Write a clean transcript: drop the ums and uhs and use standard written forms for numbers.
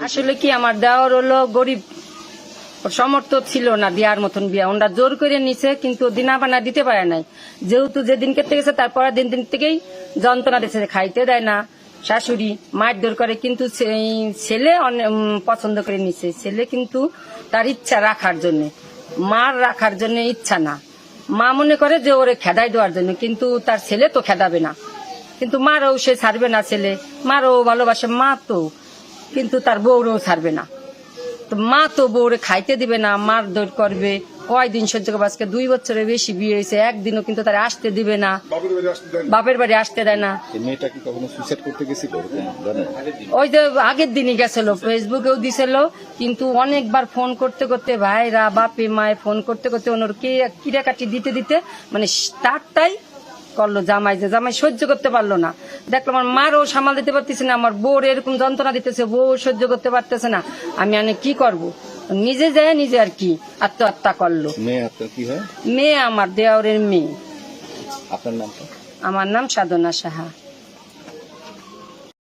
আসলে কি আমার দেওয়ার হলো গরিব, সমর্থ ছিল না দেওয়ার মতন বিয়া, ওনারা জোর করে নিছে কিন্তু দিনা বানা দিতে পারে নাই। যেহেতু যেদিন কেটে গেছে তারপর দিন থেকেই যন্ত্রণা দিচ্ছে, খাইতে দেয় না, শাশুড়ি মারধর করে। কিন্তু ছেলে পছন্দ করে নিছে, ছেলে কিন্তু তার ইচ্ছা রাখার জন্য, মার রাখার জন্য ইচ্ছা না। মা মনে করে যে ওরে খেদাই দেওয়ার জন্য, কিন্তু তার ছেলে তো খেদাবে না, কিন্তু মারও সে ছাড়বে না। ছেলে মারও ভালোবাসে, মা তো, কিন্তু তার বউরও ছাড়বে না। তো মা তো বউরে খাইতে দিবে না, মারধর করবে। কয়দিন সহ্য করবে? আজকে 2 বছরের বেশি বিয়ে হয়েছে, একদিনও কিন্তু তারা আসতে দিবে না, বাপের বাড়ি আসতে দেয় না। মেয়েটা কি কখনো সুইসাইড করতে গেছিল? ওই যে আগের দিনই গেছিল, ফেসবুকেও দিছিল, কিন্তু অনেকবার ফোন করতে করতে ভাইরা বাপে মায়ে ফোন করতে করতে ওনার কিরাকাটি দিতে দিতে মানে তারটাই করলো জামাই, যে জামাই সহ্য করতে পারলো না। দেখলো আমার মারও সামাল দিতে পারতেছে না, আমার বউর এরকম যন্ত্রণা দিতেছে, বউ সহ্য করতে পারতেছে না। আমি কি করব, নিজে যায় নিজে আর কি আত্মহত্যা করলো। মেয়ে আপনার কি হয়? মেয়ে আমার দেওরের মেয়ে। আপনার নামটা? আমার নাম সাধনা সাহা।